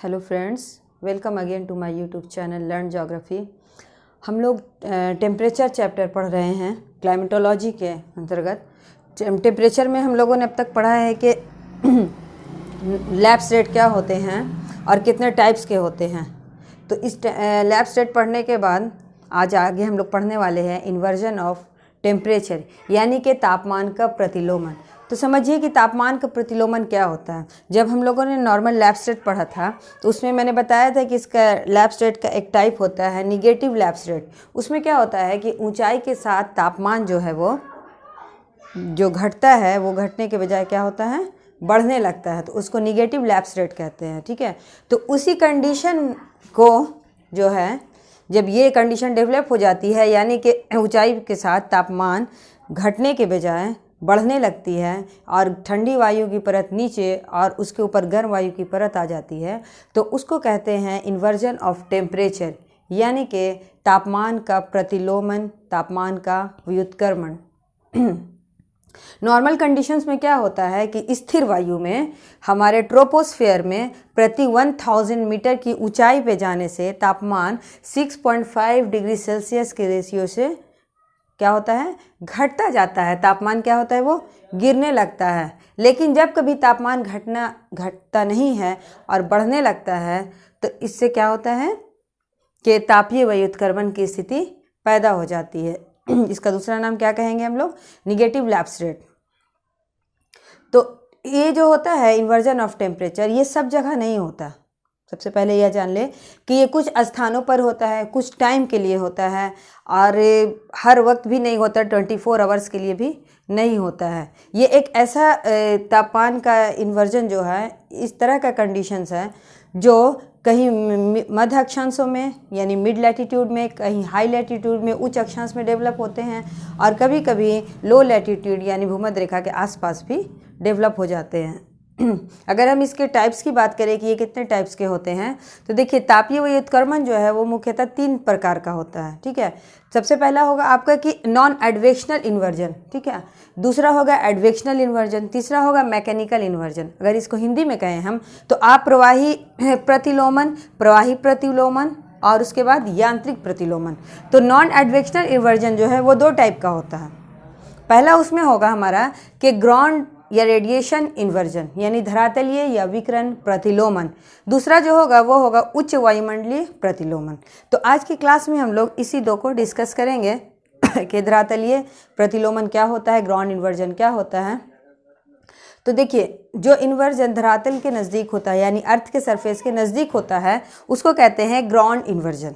Hello friends, welcome again to my YouTube channel learn geography. हम लोग temperature chapter पढ़ रहे हैं क्लाइमेटोलॉजी के अंतर्गत। टेम्परेचर में हम लोगों ने अब तक पढ़ा है कि लैब रेट क्या होते हैं और कितने टाइप्स के होते हैं। तो इस लैब रेट पढ़ने के बाद आज आगे हम लोग पढ़ने वाले हैं इन्वर्जन ऑफ टेम्परेचर, यानी कि तापमान का प्रतिलोमन। तो समझिए कि तापमान का प्रतिलोमन क्या होता है। जब हम लोगों ने नॉर्मल लैब रेट पढ़ा था तो उसमें मैंने बताया था कि इसका लैब रेट का एक टाइप होता है निगेटिव लैब रेट। उसमें क्या होता है कि ऊंचाई के साथ तापमान जो है वो जो घटता है वो घटने के बजाय क्या होता है, बढ़ने लगता है, तो उसको निगेटिव लैब रेट कहते हैं। ठीक है, तो उसी कंडीशन को जो है जब ये कंडीशन डेवलप हो जाती है, यानी कि ऊंचाई के साथ तापमान घटने के बजाय बढ़ने लगती है और ठंडी वायु की परत नीचे और उसके ऊपर गर्म वायु की परत आ जाती है, तो उसको कहते हैं इन्वर्जन ऑफ टेम्परेचर, यानी कि तापमान का प्रतिलोमन, तापमान का व्युत्क्रमण। नॉर्मल कंडीशंस में क्या होता है कि स्थिर वायु में हमारे ट्रोपोस्फेयर में प्रति 1000 मीटर की ऊंचाई पे जाने से तापमान 6.5 डिग्री सेल्सियस के रेशियो से क्या होता है, घटता जाता है। तापमान क्या होता है, वो गिरने लगता है। लेकिन जब कभी तापमान घटता नहीं है और बढ़ने लगता है तो इससे क्या होता है कि तापीय व्युत्क्रमण की स्थिति पैदा हो जाती है। इसका दूसरा नाम क्या कहेंगे हम लोग, निगेटिव लैब रेट। तो ये जो होता है इन्वर्जन ऑफ टेम्परेचर, ये सब जगह नहीं होता। सबसे पहले यह जान ले कि ये कुछ स्थानों पर होता है, कुछ टाइम के लिए होता है और हर वक्त भी नहीं होता, 24 आवर्स के लिए भी नहीं होता है। ये एक ऐसा तापमान का इन्वर्जन जो है, इस तरह का कंडीशंस है जो कहीं मध्य अक्षांशों में यानी मिड लैटिट्यूड में, कहीं हाई लैटिट्यूड में, उच्च अक्षांश में डेवलप होते हैं और कभी कभी लो लैटिट्यूड यानी भूमध्य रेखा के आसपास भी डेवलप हो जाते हैं। अगर हम इसके टाइप्स की बात करें कि ये कितने टाइप्स के होते हैं, तो देखिए तापीय व्युत्क्रमण जो है वो मुख्यतः 3 प्रकार का होता है। ठीक है, सबसे पहला होगा आपका कि नॉन एडवेक्शनल इन्वर्जन। ठीक है, दूसरा होगा एडवेक्शनल इन्वर्जन, तीसरा होगा मैकेनिकल इन्वर्जन। अगर इसको हिंदी में कहें हम तो आप प्रवाही प्रतिलोमन, प्रवाही प्रतिलोमन और उसके बाद यांत्रिक प्रतिलोमन। तो नॉन एडवेक्शनल इन्वर्जन जो है वो 2 टाइप का होता है। पहला उसमें होगा हमारा कि ग्राउंड या रेडिएशन इन्वर्जन, यानी धरातलीय या विकिरण प्रतिलोमन। दूसरा जो होगा वो होगा उच्च वायुमंडलीय प्रतिलोमन। तो आज की क्लास में हम लोग इसी 2 को डिस्कस करेंगे कि धरातलीय प्रतिलोमन क्या होता है, ग्राउंड इन्वर्जन क्या होता है। तो देखिए, जो इन्वर्जन धरातल के नज़दीक होता है यानी अर्थ के सरफेस के नज़दीक होता है उसको कहते हैं ग्राउंड इन्वर्जन।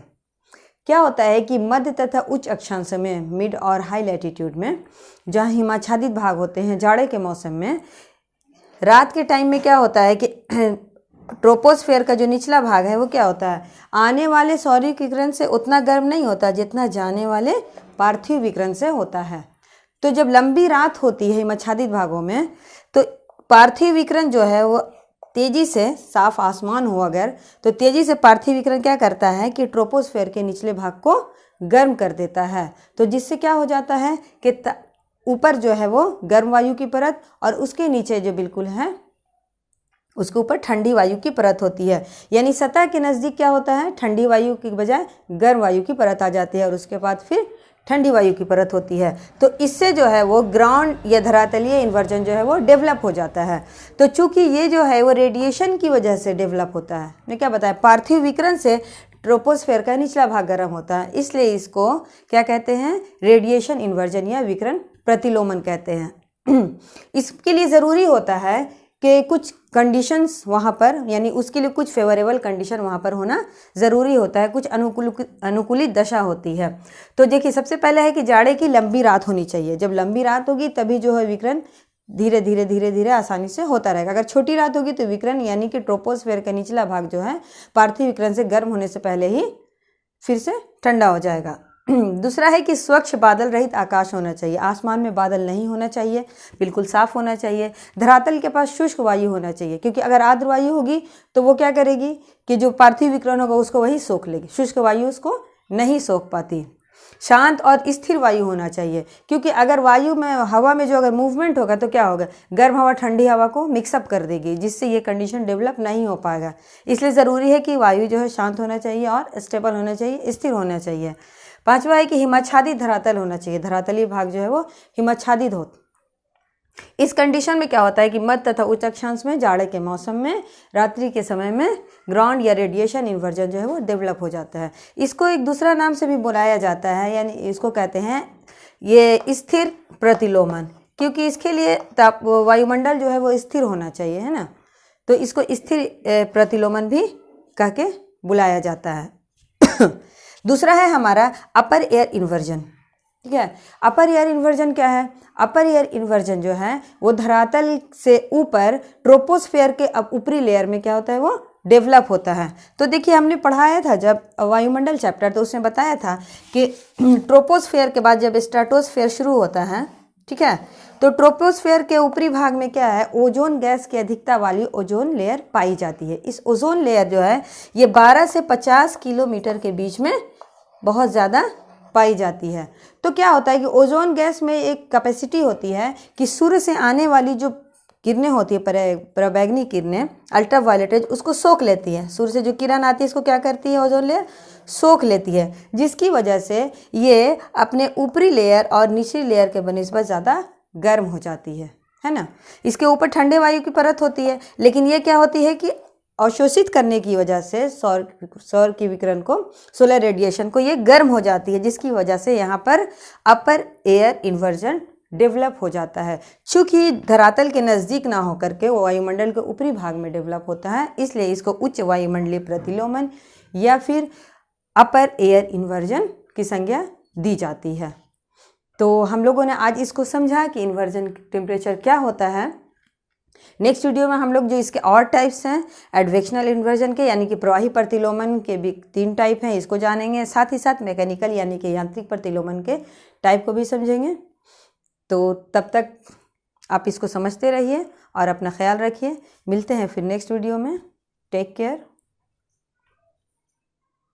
क्या होता है कि मध्य तथा उच्च अक्षांश में, मिड और हाई लैटिट्यूड में, जहाँ हिमाच्छादित भाग होते हैं, जाड़े के मौसम में रात के टाइम में क्या होता है कि ट्रोपोस्फेयर का जो निचला भाग है वो क्या होता है, आने वाले सौर्य किरण से उतना गर्म नहीं होता जितना जाने वाले पार्थिव विकिरण से होता है। तो जब लंबी रात होती है हिमाच्छादित भागों में तो पार्थिव विकिरण जो है वो तेज़ी से, साफ आसमान हो अगर तो तेज़ी से पार्थिव विकिरण क्या करता है कि ट्रोपोस्फेयर के निचले भाग को गर्म कर देता है। तो जिससे क्या हो जाता है कि ऊपर जो है वो गर्म वायु की परत और उसके नीचे जो बिल्कुल है उसके ऊपर ठंडी वायु की परत होती है। यानी सतह के नज़दीक क्या होता है, ठंडी वायु की बजाय गर्म वायु की परत आ जाती है और उसके बाद फिर ठंडी वायु की परत होती है। तो इससे जो है वो ग्राउंड या धरातलीय इन्वर्जन जो है वो डेवलप हो जाता है। तो चूंकि ये जो है वो रेडिएशन की वजह से डेवलप होता है, मैं क्या बताया, पार्थिव विकिरण से ट्रोपोस्फेयर का निचला भाग गर्म होता है, इसलिए इसको क्या कहते हैं, रेडिएशन इन्वर्जन या विकिरण प्रतिलोमन कहते हैं। इसके लिए ज़रूरी होता है कि कुछ कंडीशंस वहाँ पर, यानी उसके लिए कुछ फेवरेबल कंडीशन वहाँ पर होना ज़रूरी होता है, कुछ अनुकूलित दशा होती है। तो देखिए, सबसे पहले है कि जाड़े की लंबी रात होनी चाहिए। जब लंबी रात होगी तभी जो है विकिरण धीरे धीरे आसानी से होता रहेगा। अगर छोटी रात होगी तो विकिरण यानी कि ट्रोपोस्फेयर का निचला भाग जो है पार्थिव विकिरण से गर्म होने से पहले ही फिर से ठंडा हो जाएगा। दूसरा है कि स्वच्छ बादल रहित आकाश होना चाहिए। आसमान में बादल नहीं होना चाहिए, बिल्कुल साफ होना चाहिए। धरातल के पास शुष्क वायु होना चाहिए, क्योंकि अगर आर्द्र वायु होगी तो वो क्या करेगी कि जो पार्थिव विकिरण होगा उसको वही सोख लेगी, शुष्क वायु उसको नहीं सोख पाती। शांत और स्थिर वायु होना चाहिए, क्योंकि अगर वायु में हवा में जो अगर मूवमेंट होगा तो क्या होगा, गर्म हवा ठंडी हवा को मिक्सअप कर देगी, जिससे ये कंडीशन डेवलप नहीं हो पाएगा। इसलिए ज़रूरी है कि वायु जो है शांत होना चाहिए और स्टेबल होना चाहिए, स्थिर होना चाहिए। पांचवा है कि हिमाच्छादित धरातल होना चाहिए, धरातलीय भाग जो है वो हिमाच्छादित हो। इस कंडीशन में क्या होता है कि मध्य तथा उच्च अक्षांश में जाड़े के मौसम में रात्रि के समय में ग्राउंड या रेडिएशन इन्वर्जन जो है वो डेवलप हो जाता है। इसको एक दूसरा नाम से भी बुलाया जाता है, यानी इसको कहते हैं ये स्थिर प्रतिलोमन, क्योंकि इसके लिए वायुमंडल जो है वो स्थिर होना चाहिए, है ना, तो इसको स्थिर प्रतिलोमन भी कह के बुलाया जाता है। दूसरा है हमारा अपर एयर इन्वर्जन। ठीक है, अपर एयर इन्वर्जन क्या है? अपर एयर इन्वर्जन जो है वो धरातल से ऊपर ट्रोपोस्फेयर के अब ऊपरी लेयर में क्या होता है, वो डेवलप होता है। तो देखिए हमने पढ़ाया था जब वायुमंडल चैप्टर, तो उसने बताया था कि ट्रोपोस्फेयर के बाद जब स्ट्रेटोस्फेयर शुरू होता है, ठीक है, तो ट्रोपोस्फेयर के ऊपरी भाग में क्या है, ओजोन गैस की अधिकता वाली ओजोन लेयर पाई जाती है। इस ओजोन लेयर जो है ये 12 से 50 किलोमीटर के बीच में बहुत ज़्यादा पाई जाती है। तो क्या होता है कि ओजोन गैस में एक कैपेसिटी होती है कि सूर्य से आने वाली जो किरणें होती है, पराबैंगनी किरणें, अल्ट्रावायलेट रेज, उसको सोख लेती है। सूर्य से जो किरण आती है इसको क्या करती है, ओजोन लेयर सोख लेती है, जिसकी वजह से ये अपने ऊपरी लेयर और निचली लेयर के बनिस्बत ज़्यादा गर्म हो जाती है ना। इसके ऊपर ठंडे वायु की परत होती है, लेकिन ये क्या होती है कि अवशोषित करने की वजह से सौर की विकिरण को, सोलर रेडिएशन को, ये गर्म हो जाती है, जिसकी वजह से यहाँ पर अपर एयर इन्वर्जन डेवलप हो जाता है। चूँकि धरातल के नज़दीक ना होकर के वो वायुमंडल के ऊपरी भाग में डेवलप होता है, इसलिए इसको उच्च वायुमंडलीय प्रतिलोमन या फिर अपर एयर इन्वर्जन की संज्ञा दी जाती है। तो हम लोगों ने आज इसको समझा कि इन्वर्जन टेम्परेचर क्या होता है। नेक्स्ट वीडियो में हम लोग जो इसके और टाइप्स हैं एडवेक्शनल इन्वर्जन के, यानी कि प्रवाही प्रतिलोमन के भी 3 टाइप हैं, इसको जानेंगे। साथ ही साथ मैकेनिकल यानी कि यांत्रिक प्रतिलोमन के टाइप को भी समझेंगे। तो तब तक आप इसको समझते रहिए और अपना ख्याल रखिए। मिलते हैं फिर नेक्स्ट वीडियो में। Take care.